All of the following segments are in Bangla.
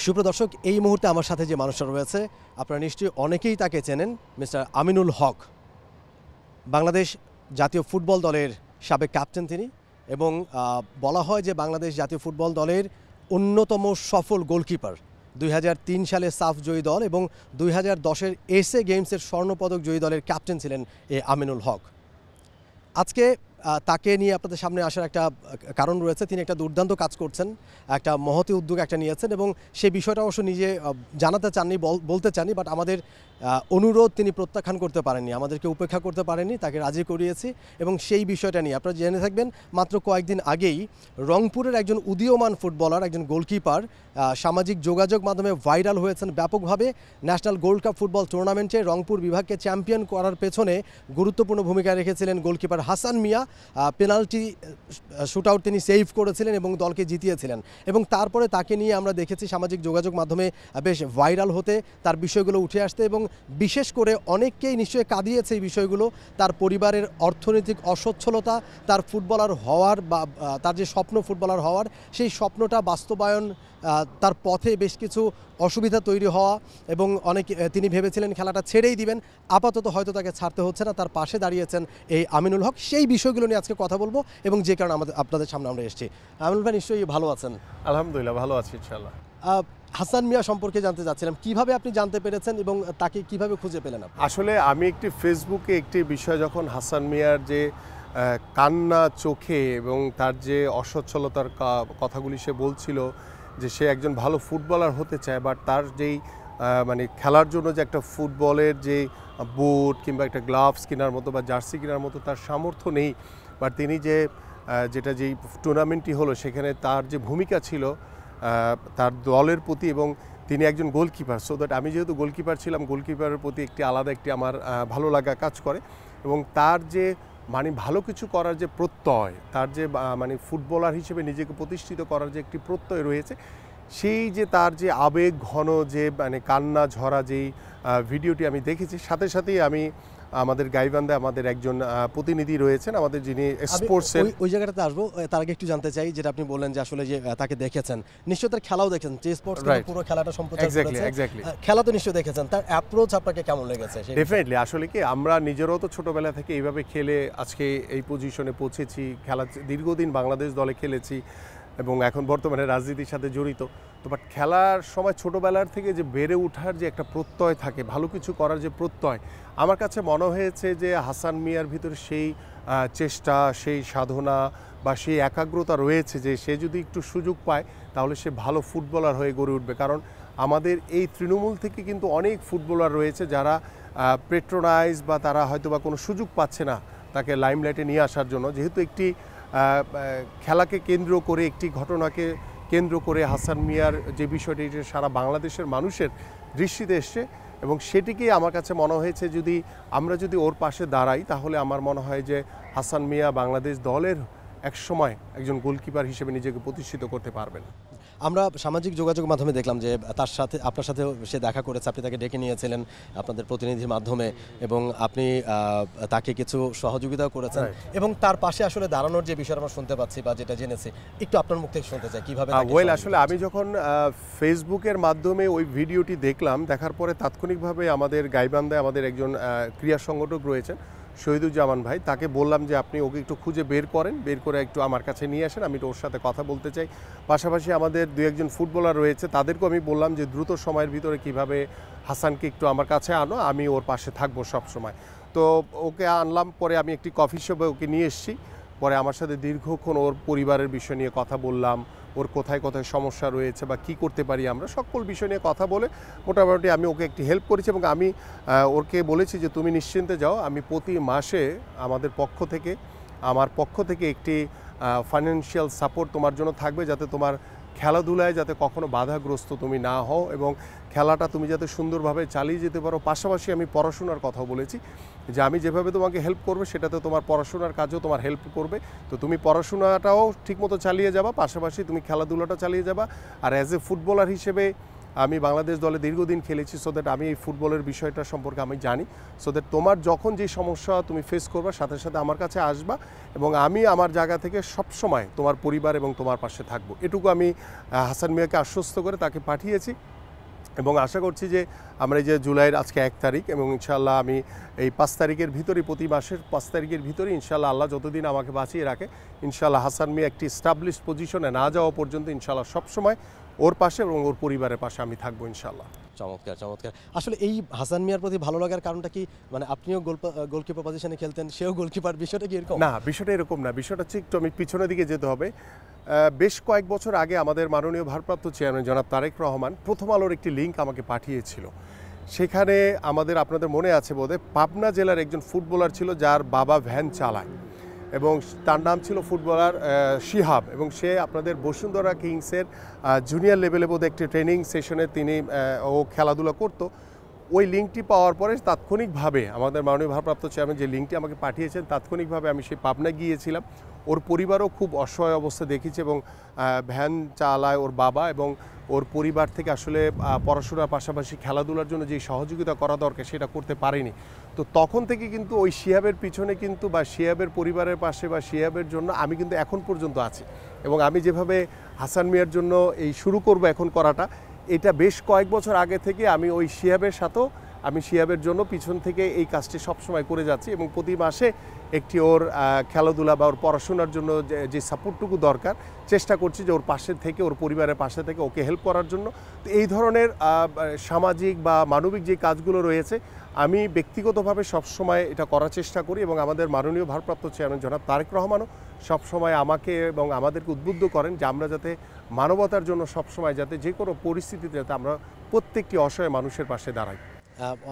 সুপ্রদর্শক, এই মুহূর্তে আমার সাথে যে মানুষটা রয়েছে আপনারা নিশ্চয়ই অনেকেই তাকে চেনেন, মিস্টার আমিনুল হক। বাংলাদেশ জাতীয় ফুটবল দলের সাবেক ক্যাপ্টেন তিনি, এবং বলা হয় যে বাংলাদেশ জাতীয় ফুটবল দলের অন্যতম সফল গোলকিপার। 2003 সালে সাফ জয়ী দল এবং 2010-এর এসএ গেমসের স্বর্ণপদক জয়ী দলের ক্যাপ্টেন ছিলেন এ আমিনুল হক। আজকে তাকে নিয়ে আপনাদের সামনে আসার একটা কারণ রয়েছে। তিনি একটা দুর্দান্ত কাজ করছেন, একটা মহতি উদ্যোগ একটা নিয়েছেন, এবং সেই বিষয়টা অবশ্য নিজে জানাতে চাননি, বলতে চাননি, বাট আমাদের অনুরোধ তিনি প্রত্যাখ্যান করতে পারেননি, আমাদেরকে উপেক্ষা করতে পারেননি, তাকে রাজি করিয়েছি। এবং সেই বিষয়টা নিয়ে আপনারা জেনে থাকবেন, মাত্র কয়েকদিন আগেই রংপুরের একজন উদীয়মান ফুটবলার, একজন গোলকিপার সামাজিক যোগাযোগ মাধ্যমে ভাইরাল হয়েছেন ব্যাপকভাবে। ন্যাশনাল গোল্ড কাপ ফুটবল টুর্নামেন্টে রংপুর বিভাগকে চ্যাম্পিয়ন করার পেছনে গুরুত্বপূর্ণ ভূমিকা রেখেছিলেন গোলকিপার হাসান মিয়া। পেনাল্টি শুটআউট তিনি সেভ করেছিলেন এবং দলকে জিতিয়েছিলেন, এবং তারপরে তাকে নিয়ে আমরা দেখেছি সামাজিক যোগাযোগ মাধ্যমে বেশ ভাইরাল হতে, তার বিষয়গুলো উঠে আসতে, এবং বিশেষ করে অনেককেই নিশ্চয়ই কাঁদিয়েছে এই বিষয়গুলো। তার পরিবারের অর্থনৈতিক অসচ্ছলতা, তার ফুটবলার হওয়ার বা তার যে স্বপ্ন ফুটবলার হওয়ার, সেই স্বপ্নটা বাস্তবায়ন তার পথে বেশ কিছু অসুবিধা তৈরি হওয়া, এবং তিনি ভেবেছিলেন খেলাটা ছেড়েই দিবেন, আপাতত হয়তো তাকে ছাড়তে হচ্ছে না। তার পাশে দাঁড়িয়েছেন এই আমিনুল হক। সেই বিষয়গুলো নিয়ে আজকে কথা বলবো, এবং যে কারণে আপনাদের সামনে আমরা এসেছি। আমিনুল ভাই নিশ্চয়ই ভালো আছেন? আলহামদুলিল্লাহ ভালো আছি ইনশাআল্লাহ। হাসান মিয়া সম্পর্কে জানতে চাচ্ছিলাম, কিভাবে আপনি জানতে পেরেছেন এবং তাকে কিভাবে খুঁজে পেলেন আপনি? আসলে আমি একটি ফেসবুকে একটি বিষয় যখন হাসান মিয়ার যে কান্না চোখে এবং তার যে অসচ্ছলতার কথাগুলি সে বলছিল, যে সে একজন ভালো ফুটবলার হতে চায়, বাট তার যেই মানে খেলার জন্য যে একটা ফুটবলের যে বুট কিংবা একটা গ্লাভস কেনার মতো বা জার্সি কেনার মতো তার সামর্থ্য নেই, বাট তিনি যেটা যেই টুর্নামেন্টটি হলো সেখানে তার যে ভূমিকা ছিল তার দলের প্রতি, এবং তিনি একজন গোলকিপার, সো দ্যাট আমি যেহেতু গোলকিপার ছিলাম, গোলকিপারের প্রতি আলাদা আমার ভালো লাগা কাজ করে। এবং তার যে মানে ভালো কিছু করার যে প্রত্যয়, তার যে মানে ফুটবলার হিসেবে নিজেকে প্রতিষ্ঠিত করার যে একটি প্রত্যয় রয়েছে, সেই যে তার যে আবেগ ঘন যে মানে কান্না ঝরা যেই ভিডিওটি আমি দেখেছি, সাথে সাথেই আমি আমাদের গাইবান্ধে আমাদের একজন প্রতিনিধি রয়েছেন আমাদের, যিনি স্পোর্টসের ওই জায়গাটাতে আসবো। তার আগে একটু জানতে চাই, যেটা আপনি বললেন যে আসলে যে তাকে দেখেছেন, নিশ্চয়ই তার খেলাও দেখেছেন, যে স্পোর্টস পুরো খেলাটা সম্প্রচার করেছে, খেলা তো নিশ্চয়ই দেখেছেন। তার অ্যাপ্রোচ আপনাকে কেমন লেগেছে? ডেফিনেটলি আসলে কি আমরা নিজেরাও তো ছোটবেলা থেকে এইভাবে খেলে আজকে এই পজিশনে পৌঁছেছি, খেলা দীর্ঘদিন বাংলাদেশ দলে খেলেছি এবং এখন বর্তমানে রাজনীতির সাথে জড়িত। তো বাট খেলার সময় ছোটোবেলার থেকে যে বেড়ে ওঠার যে একটা প্রত্যয় থাকে, ভালো কিছু করার যে প্রত্যয়, আমার কাছে মনে হয়েছে যে হাসান মিয়ার ভিতরে সেই চেষ্টা, সেই সাধনা বা সেই একাগ্রতা রয়েছে, যে সে যদি একটু সুযোগ পায় তাহলে সে ভালো ফুটবলার হয়ে গড়ে উঠবে। কারণ আমাদের এই তৃণমূল থেকে কিন্তু অনেক ফুটবলার রয়েছে যারা পেট্রোনাইজ বা তারা হয়তো বা কোনো সুযোগ পাচ্ছে না তাকে লাইমলাইটে নিয়ে আসার জন্য। যেহেতু একটি খেলাকে কেন্দ্র করে, একটি ঘটনাকে কেন্দ্র করে হাসান মিয়ার যে বিষয়টি সারা বাংলাদেশের মানুষের দৃষ্টিতে এসছে, এবং সেটিকেই আমার কাছে মনে হয়েছে আমরা যদি ওর পাশে দাঁড়াই তাহলে আমার মনে হয় যে হাসান মিয়া বাংলাদেশ দলের একসময় একজন গোলকিপার হিসেবে নিজেকে প্রতিষ্ঠিত করতে পারবেন। আমরা সামাজিক যোগাযোগ মাধ্যমে দেখলাম যে আপনার সাথে সে দেখা করেছে, আপনি তাকে ডেকে নিয়েছিলেন আপনাদের প্রতিনিধির মাধ্যমে, এবং আপনি তাকে কিছু সহযোগিতাও করেছেন, এবং তার পাশে আসলে দাঁড়ানোর যে বিষয় আমরা শুনতে পাচ্ছি বা যেটা জেনেছি, একটু আপনার মুখ থেকে শুনতে চাই কিভাবে। আসলে আমি যখন ফেসবুকের মাধ্যমে ওই ভিডিওটি দেখলাম, দেখার পরে তাৎক্ষণিকভাবে আমাদের গাইবান্ধায় আমাদের একজন ক্রীড়া সংগঠক রয়েছেন শহীদুজ্জামান ভাই, তাকে বললাম যে আপনি ওকে একটু খুঁজে বের করে একটু আমার কাছে নিয়ে আসেন, আমি ওর সাথে কথা বলতে চাই। পাশাপাশি আমাদের দু একজন ফুটবলার রয়েছে, তাদেরকেও আমি বললাম যে দ্রুত সময়ের ভিতরে কিভাবে হাসানকে একটু আমার কাছে আনো, আমি ওর পাশে থাকবো সব সময়। তো ওকে আনলাম, পরে আমি একটি কফি শপে ওকে নিয়ে এসেছি। পরে আমার সাথে দীর্ঘক্ষণ ওর পরিবারের বিষয় নিয়ে কথা বললাম, ওর কোথায় কোথায় সমস্যা রয়েছে বা কি করতে পারি আমরা, সকল বিষয় নিয়ে কথা বলে মোটামুটি আমি ওকে একটি হেল্প করেছি। এবং আমি ওকে বলেছি যে তুমি নিশ্চিন্তে যাও, আমি প্রতি মাসে আমার পক্ষ থেকে একটি ফাইন্যান্সিয়াল সাপোর্ট তোমার জন্য থাকবে, যাতে তোমার খেলাধুলায় যাতে কখনো বাধাগ্রস্ত তুমি না হও এবং খেলাটা তুমি যাতে সুন্দরভাবে চালিয়ে যেতে পারো। পাশাপাশি আমি পড়াশোনার কথা বলেছি, যে আমি যেভাবে তোমাকে হেল্প করবে সেটাতে তোমার পড়াশোনার কাজও তোমার হেল্প করবে। তো তুমি পড়াশোনাটাও ঠিকমতো চালিয়ে যাবা, পাশাপাশি তুমি খেলাধুলাটা চালিয়ে যাবা। আর অ্যাজ এ ফুটবলার হিসেবে আমি বাংলাদেশ দলে দীর্ঘদিন খেলেছি, সো দ্যাট আমি এই ফুটবলের বিষয়টা সম্পর্কে আমি জানি। সো দ্যাট তোমার যখন যে সমস্যা তুমি ফেস করবা সাথে সাথে আমার কাছে আসবা, এবং আমি আমার জায়গা থেকে সবসময় তোমার পরিবার এবং তোমার পাশে থাকবো। এটুকু আমি হাসান মিয়াকে আশ্বস্ত করে তাকে পাঠিয়েছি, এবং আশা করছি যে আমরা এই যে জুলাইয়ের আজকে 1 তারিখ, এবং ইনশাআল্লাহ আমি এই 5 তারিখের ভিতরেই, প্রতি মাসের 5 তারিখের ভিতরেই ইনশাআল্লাহ, আল্লাহ যতদিন আমাকে বাঁচিয়ে রাখে, ইনশাআল্লাহ হাসান মিয়া একটি স্টাবলিশ পজিশনে না যাওয়া পর্যন্ত ইনশাআল্লাহ সবসময় ওর পাশে এবং ওর পরিবারের পাশে আমি থাকবো ইনশাআল্লাহ। চমৎকার, চমৎকার। আসলে এই হাসান মিয়ার প্রতি ভালো লাগার কারণটা কি, মানে আপনিও গোলকিপার পজিশনে খেলতেন, সেও গোলকিপার, বিষয়টা কি এরকম? না, বিষয়টা এরকম না। বিষয়টা হচ্ছে একটু আমি পিছনের দিকে যেতে হবে। বেশ কয়েক বছর আগে আমাদের মাননীয় ভারপ্রাপ্ত চেয়ারম্যান জনাব তারেক রহমান প্রথম আলোর একটি লিঙ্ক আমাকে পাঠিয়েছিল। সেখানে আপনাদের মনে আছে বোধহয়, পাবনা জেলার একজন ফুটবলার ছিল যার বাবা ভ্যান চালায়, এবং তার নাম ছিল ফুটবলার শিহাব, এবং সে আপনাদের বসুন্ধরা কিংসের জুনিয়র লেভেলে বোধহয় একটি ট্রেনিং সেশনে ও খেলাধুলা করতো। ওই লিঙ্কটি পাওয়ার পরে তাৎক্ষণিকভাবে আমাদের মাননীয় ভারপ্রাপ্ত চেয়ারম্যান যে লিঙ্কটি আমাকে পাঠিয়েছেন, তাৎক্ষণিকভাবে আমি সেই পাবনা গিয়েছিলাম। ওর পরিবারও খুব অসহায় অবস্থা দেখেছে, এবং ভ্যান চালায় ওর বাবা, এবং ওর পরিবার থেকে আসলে পড়াশোনার পাশাপাশি খেলাধুলার জন্য যে সহযোগিতা করা দরকার সেটা করতে পারেনি। তো তখন থেকে কিন্তু ওই শিহাবের পিছনে কিন্তু, বা শিহাবের পরিবারের পাশে, বা শিহাবের জন্য আমি কিন্তু এখন পর্যন্ত আছি। এবং আমি যেভাবে হাসান মিয়ার জন্য এই শুরু করব এখন করাটা, এটা বেশ কয়েক বছর আগে থেকে আমি ওই শিহাবের সাথেও, আমি শিহাবের জন্য পিছন থেকে এই কাজটি সবসময় করে যাচ্ছি, এবং প্রতি মাসে একটি ওর খেলাধুলা বা ওর পড়াশোনার জন্য যে সাপোর্টটুকু দরকার চেষ্টা করছি যে ওর পাশে থেকে, ওর পরিবারের পাশে থেকে ওকে হেল্প করার জন্য। তো এই ধরনের সামাজিক বা মানবিক যে কাজগুলো রয়েছে, আমি ব্যক্তিগতভাবে সবসময় এটা করার চেষ্টা করি, এবং আমাদের মাননীয় ভারপ্রাপ্ত চেয়ারম্যান জনাব তারেক রহমানও সবসময় আমাকে এবং আমাদেরকে উদ্বুদ্ধ করেন যে আমরা যাতে মানবতার জন্য সবসময়, যাতে যে কোনো পরিস্থিতিতে যাতে আমরা প্রত্যেকটি অসহায় মানুষের পাশে দাঁড়াই।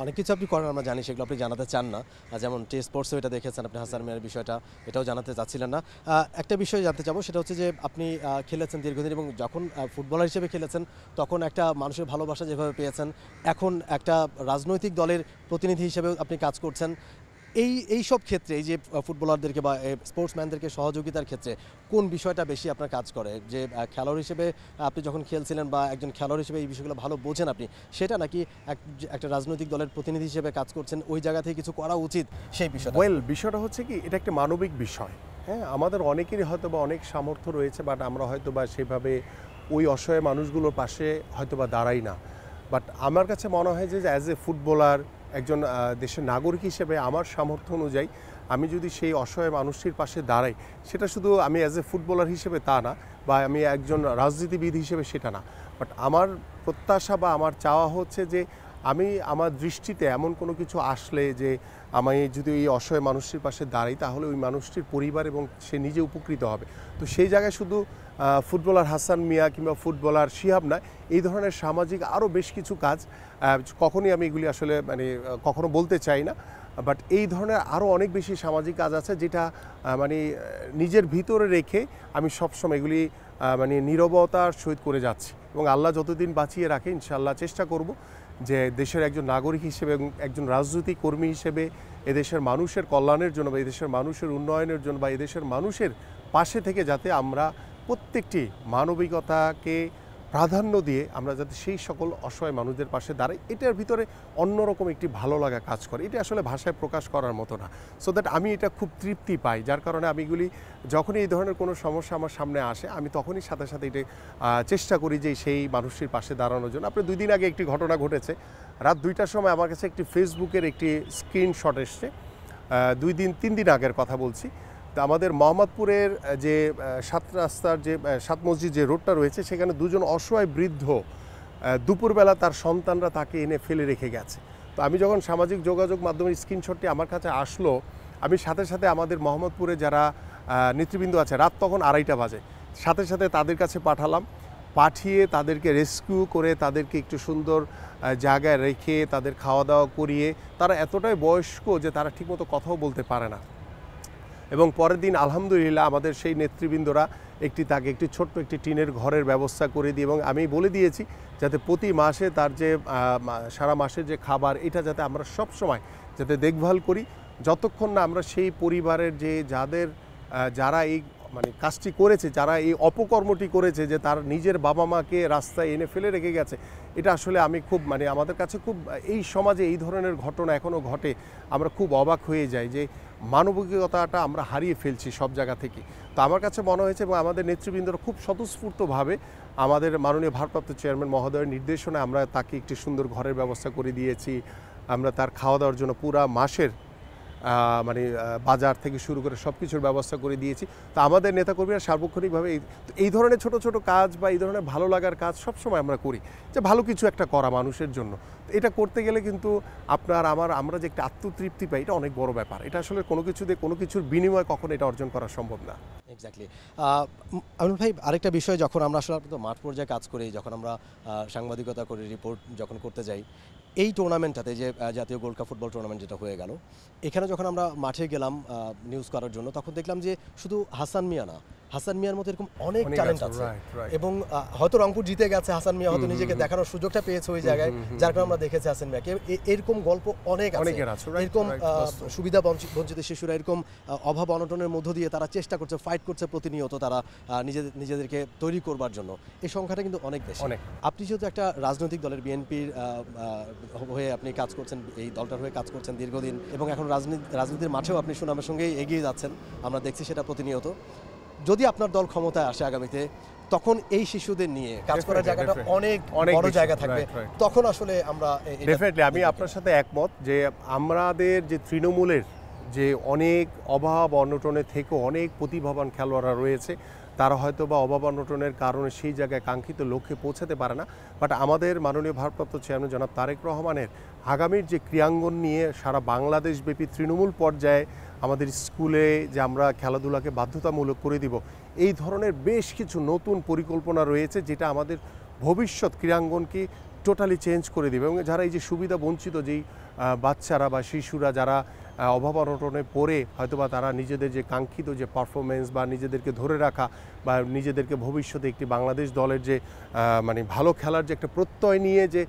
অনেক কিছু আপনি করেন, আমরা জানি, সেগুলো আপনি জানাতে চান না। যেমন টি স্পোর্টসও এটা দেখেছেন আপনি, হাসান মিয়ার বিষয়টা এটাও জানাতে চাচ্ছিলেন না। একটা বিষয় জানতে চাবো, সেটা হচ্ছে যে আপনি খেলেছেন দীর্ঘদিন, এবং যখন ফুটবলার হিসেবে খেলেছেন তখন একটা মানুষের ভালোবাসা যেভাবে পেয়েছেন, এখন একটা রাজনৈতিক দলের প্রতিনিধি হিসেবেও আপনি কাজ করছেন। এই সব ক্ষেত্রে, এই যে ফুটবলারদেরকে বা স্পোর্টসম্যানদেরকে সহযোগিতার ক্ষেত্রে কোন বিষয়টা বেশি আপনার কাজ করে? যে খেলোয়াড় হিসেবে আপনি যখন খেলছিলেন, বা একজন খেলোয়াড় হিসেবে এই বিষয়গুলো ভালো বোঝেন আপনি, সেটা নাকি একটা রাজনৈতিক দলের প্রতিনিধি হিসেবে কাজ করছেন, ওই জায়গা থেকে কিছু করা উচিত সেই বিষয়টা? বিষয়টা হচ্ছে কি, এটা একটা মানবিক বিষয়। হ্যাঁ, আমাদের অনেকেরই হয়তো বা অনেক সামর্থ্য রয়েছে, বাট আমরা হয়তো বা সেভাবে ওই অসহায় মানুষগুলোর পাশে হয়তো বা দাঁড়াই না। বাট আমার কাছে মনে হয় যে অ্যাজ এ ফুটবলার, একজন দেশের নাগরিক হিসেবে আমার সামর্থ্য অনুযায়ী আমি যদি সেই অসহায় মানুষটির পাশে দাঁড়াই, সেটা শুধু আমি অ্যাজ এ ফুটবলার হিসেবে তা না, বা আমি একজন রাজনীতিবিদ হিসেবে সেটা না, বাট আমার প্রত্যাশা বা আমার চাওয়া হচ্ছে যে আমি আমার দৃষ্টিতে এমন কোনো কিছু আসলে যে আমি যদি এই অসহায় মানুষটির পাশে দাঁড়াই, তাহলে ওই মানুষটির পরিবার এবং সে নিজে উপকৃত হবে। তো সেই জায়গায় শুধু ফুটবলার হাসান মিয়া কিংবা ফুটবলার শিহাব না, এই ধরনের সামাজিক আরও বেশ কিছু কাজ, কখনই আমি এগুলি আসলে কখনো বলতে চাই না, বাট এই ধরনের আরও অনেক বেশি সামাজিক কাজ আছে যেটা নিজের ভিতরে রেখে আমি সবসময় এগুলি নীরবতার সহিত করে যাচ্ছি, এবং আল্লাহ যতদিন বাঁচিয়ে রাখে ইনশাআল্লাহ চেষ্টা করব যে দেশের একজন নাগরিক হিসেবে এবং একজন রাজনৈতিক কর্মী হিসেবে এদেশের মানুষের কল্যাণের জন্য, বা এদেশের মানুষের উন্নয়নের জন্য, বা এদেশের মানুষের পাশে থেকে যাতে আমরা প্রত্যেকটি মানবিকতাকে প্রাধান্য দিয়ে আমরা যাতে সেই সকল অসহায় মানুষদের পাশে দাঁড়াই, এটার ভিতরে অন্যরকম একটি ভালো লাগা কাজ করে। এটা আসলে ভাষায় প্রকাশ করার মতো না। সো দ্যাট আমি এটা খুব তৃপ্তি পাই, যার কারণে আমি এগুলি যখনই এই ধরনের কোনো সমস্যা আমার সামনে আসে, আমি তখনই সাথে সাথে এটা চেষ্টা করি যে সেই মানুষটির পাশে দাঁড়ানোর জন্য। আপনার 2 দিন আগে একটি ঘটনা ঘটেছে, রাত 2টার সময় আমার কাছে একটি ফেসবুকের একটি স্ক্রিনশট এসছে, 3 দিন আগের কথা বলছি। তো আমাদের মোহাম্মদপুরের যে 7 রাস্তার যে 7 মসজিদ যে রোডটা রয়েছে, সেখানে 2 জন অসহায় বৃদ্ধ দুপুরবেলা তার সন্তানরা তাকে এনে ফেলে রেখে গেছে। তো আমি যখন সামাজিক যোগাযোগ মাধ্যমের স্ক্রিনশটটি আমার কাছে আসলো, আমি সাথে সাথে আমাদের মোহাম্মদপুরে যারা নেতৃবৃন্দ আছে, রাত তখন 2:30 বাজে, সাথে সাথে তাদের কাছে পাঠালাম, পাঠিয়ে তাদেরকে রেস্কিউ করে তাদেরকে একটু সুন্দর জায়গায় রেখে তাদের খাওয়া দাওয়া করিয়ে, তারা এতটাই বয়স্ক যে তারা ঠিকমতো কথাও বলতে পারে না, এবং পরের দিন আলহামদুলিল্লাহ আমাদের সেই নেতৃবৃন্দরা তাকে একটি ছোট্ট একটি টিনের ঘরের ব্যবস্থা করে দিই, এবং আমি বলে দিয়েছি যাতে প্রতি মাসে তার যে সারা মাসের যে খাবার, এটা যাতে আমরা সব সময় যাতে দেখভাল করি, যতক্ষণ না আমরা সেই পরিবারের যারা এই মানে কাজটি করেছে, যারা এই অপকর্মটি করেছে যে তার নিজের বাবা মাকে রাস্তায় এনে ফেলে রেখে গেছে, এটা আসলে আমি খুব মানে আমাদের কাছে খুব এই সমাজে এই ধরনের ঘটনা এখনও ঘটে, আমরা খুব অবাক হয়ে যাই যে মানবিকতাটা আমরা হারিয়ে ফেলছি সব জায়গা থেকে। তো আমার কাছে মনে হয়েছে এবং আমাদের নেতৃবৃন্দরা খুব স্বতঃস্ফূর্তভাবে আমাদের মাননীয় ভারপ্রাপ্ত চেয়ারম্যান মহোদয়ের নির্দেশনায় আমরা তাকে একটি সুন্দর ঘরের ব্যবস্থা করে দিয়েছি। আমরা তার খাওয়া দাওয়ার জন্য পুরা মাসের মানে বাজার থেকে শুরু করে সব কিছুর ব্যবস্থা করে দিয়েছি। তো আমাদের নেতাকর্মীরা সার্বক্ষণিকভাবে এই ধরনের ছোট ছোট কাজ বা এই ধরনের ভালো লাগার কাজ সবসময় আমরা করি, যে ভালো কিছু একটা করা মানুষের জন্য। এটা করতে গেলে কিন্তু আমরা যে একটা আত্মতৃপ্তি পাই, এটা অনেক বড় ব্যাপার। এটা আসলে কোনো কিছুর বিনিময়ে কখনো এটা অর্জন করা সম্ভব না। এক্স্যাক্টলি। আমিনুল ভাই, আরেকটা বিষয়, যখন আমরা আসলে মাঠ পর্যায়ে কাজ করি, যখন আমরা সাংবাদিকতা করি, রিপোর্ট যখন করতে যাই, এই টুর্নামেন্টটাতে যে জাতীয় গোল্ড কাপ ফুটবল টুর্নামেন্ট যেটা হয়ে গেল, এখানে যখন আমরা মাঠে গেলাম নিউজ করার জন্য, তখন দেখলাম যে শুধু হাসান মিয়া না, হাসান মিয়ার মতো এরকম অনেক ট্যালেন্ট আছে। এবং হয়তো রংপুর জিতে গেছে, হাসান মিয়া হয়তো নিজেকে দেখানোর সুযোগটা পেয়েছে ওই জায়গায়, যার কারণে আমরা দেখেছি হাসান মিয়াকে। এরকম গল্প অনেক আছে, এরকম সুবিধা বঞ্চিত শিশুরা এরকম অভাব অনটনের মধ্য দিয়ে তারা চেষ্টা করছে, ফাইট করছে প্রতিনিয়ত, তারা নিজেদেরকে তৈরি করবার জন্য। এই সংখ্যাটা কিন্তু অনেক বেশি। আপনি যেহেতু একটা রাজনৈতিক দলের বিএনপির হয়ে আপনি কাজ করছেন, এই দলটার হয়ে কাজ করছেন দীর্ঘদিন, এবং এখন রাজনীতির মাঠেও আপনি সুনামের সঙ্গেই এগিয়ে যাচ্ছেন, আমরা দেখছি সেটা প্রতিনিয়ত। যদি আপনার দল ক্ষমতায় আসে আগামীতে, তখন এই শিশুদের নিয়ে কাজ করার জায়গাটা অনেক বড় জায়গা থাকবে, তখন আসলে আমরা ডেফিনেটলি আমি আপনার সাথে একমত যে আমাদের যে তৃণমূলের যে অনেক অভাব অনটনের থেকেও অনেক প্রতিভাবান খেলোয়াড়রা রয়েছে, তারা হয়তো বা অভাব অনটনের কারণে সেই জায়গায় কাঙ্ক্ষিত লক্ষ্যে পৌঁছাতে পারে না। বাট আমাদের মাননীয় ভারপ্রাপ্ত চেয়ারম্যান জনাব তারেক রহমানের আগামীর যে ক্রীড়াঙ্গন নিয়ে সারা বাংলাদেশব্যাপী তৃণমূল পর্যায়ে আমাদের স্কুলে যে আমরা খেলাধুলাকে বাধ্যতামূলক করে দিব, এই ধরনের বেশ কিছু নতুন পরিকল্পনা রয়েছে, যেটা আমাদের ভবিষ্যৎ ক্রীড়াঙ্গনকে টোটালি চেঞ্জ করে দেবে। এবং যারা এই যে সুবিধা বঞ্চিত যেই বাচ্চারা বা শিশুরা যারা অভাব অনটনে পড়ে হয়তোবা তারা নিজেদের যে কাঙ্ক্ষিত যে পারফরমেন্স বা নিজেদেরকে ধরে রাখা বা নিজেদেরকে ভবিষ্যতে একটি বাংলাদেশ দলের যে মানে ভালো খেলার যে একটা প্রত্যয় নিয়ে যে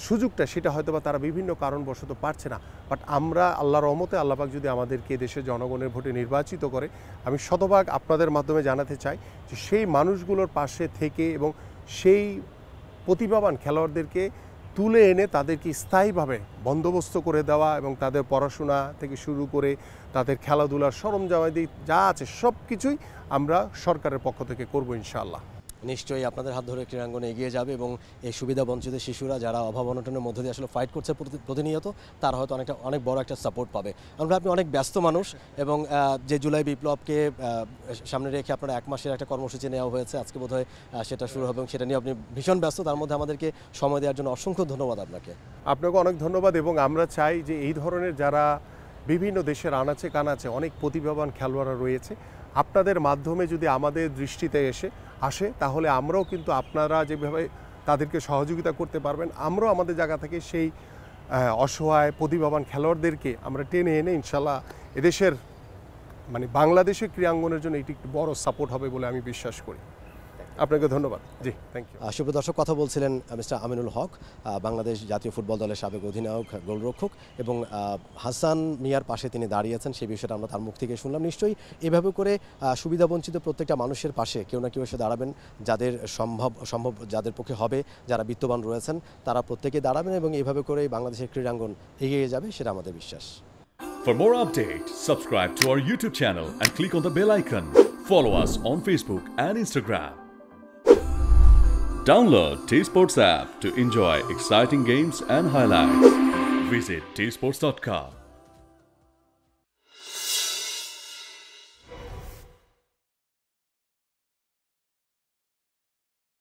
সুযোগটা, সেটা হয়তোবা তারা বিভিন্ন কারণবশত পারছে না। বাট আমরা আল্লাহর রহমতে, আল্লাহ পাক যদি আমাদেরকে দেশের জনগণের ভোটে নির্বাচিত করে, আমি শতভাগ আপনাদের মাধ্যমে জানাতে চাই যে সেই মানুষগুলোর পাশে থেকে এবং সেই প্রতিভাবান খেলোয়াড়দেরকে তুলে এনে তাদেরকে স্থায়ীভাবে বন্দোবস্ত করে দেওয়া এবং তাদের পড়াশোনা থেকে শুরু করে তাদের খেলাধুলার সরঞ্জামাদি যা আছে সব কিছুই আমরা সরকারের পক্ষ থেকে করব ইনশাআল্লাহ। নিশ্চয়ই আপনাদের হাত ধরে ক্রীড়াঙ্গনে এগিয়ে যাবে, এবং এই সুবিধা বঞ্চিত শিশুরা যারা অভাব অনটনের মধ্য দিয়ে আসলে ফাইট করছে প্রতিনিয়ত, তারা হয়তো অনেক বড় একটা সাপোর্ট পাবে। আমরা আপনি অনেক ব্যস্ত মানুষ, এবং যে জুলাই বিপ্লবকে সামনে রেখে আপনারা 1 মাসের একটা কর্মসূচি নেওয়া হয়েছে, আজকে বোধহয় সেটা শুরু হবে, এবং সেটা নিয়ে আপনি ভীষণ ব্যস্ত। তার মধ্যে আমাদেরকে সময় দেওয়ার জন্য অসংখ্য ধন্যবাদ আপনাকে। আপনাকে অনেক ধন্যবাদ। এবং আমরা চাই যে এই ধরনের যারা বিভিন্ন দেশের আনাচে কানাচে অনেক প্রতিভাবান খেলোয়াড়রা রয়েছে, আপনাদের মাধ্যমে যদি আমাদের দৃষ্টিতে আসে, তাহলে আমরাও কিন্তু আপনারা যেভাবে তাদেরকে সহযোগিতা করতে পারবেন, আমরাও আমাদের জায়গা থেকে সেই অসহায় প্রতিভাবান খেলোয়াড়দেরকে আমরা টেনে এনে ইনশাল্লাহ এদেশের মানে বাংলাদেশের ক্রীড়াঙ্গনের জন্য এটি একটি বড় সাপোর্ট হবে বলে আমি বিশ্বাস করি। আপনাকে ধন্যবাদ। জি, থ্যাংক ইউ। সুপ্রিয় দর্শক, কথা বলছিলেন মিস্টার আমিনুল হক, বাংলাদেশ জাতীয় ফুটবল দলের সাবেক অধিনায়ক, গোলরক্ষক, এবং হাসান মিয়ার পাশে তিনি দাঁড়িয়েছেন, সেই বিষয়টা আমরা তার মুখ থেকে শুনলাম। নিশ্চয়ই এভাবে করে সুবিধাবঞ্চিত প্রত্যেকটা মানুষের পাশে কেউ না কেউ এসে দাঁড়াবেন, যাদের সম্ভব যাদের পক্ষে হবে, যারা বিত্তবান রয়েছেন, তারা প্রত্যেকে দাঁড়াবেন, এবং এইভাবে করে বাংলাদেশের ক্রীড়াঙ্গন এগিয়ে যাবে, সেটা আমাদের বিশ্বাস। For more updates, subscribe to our YouTube channel and click on the bell icon. Follow us on Facebook and Instagram. Download T-Sports app to enjoy exciting games and highlights. Visit tsports.com.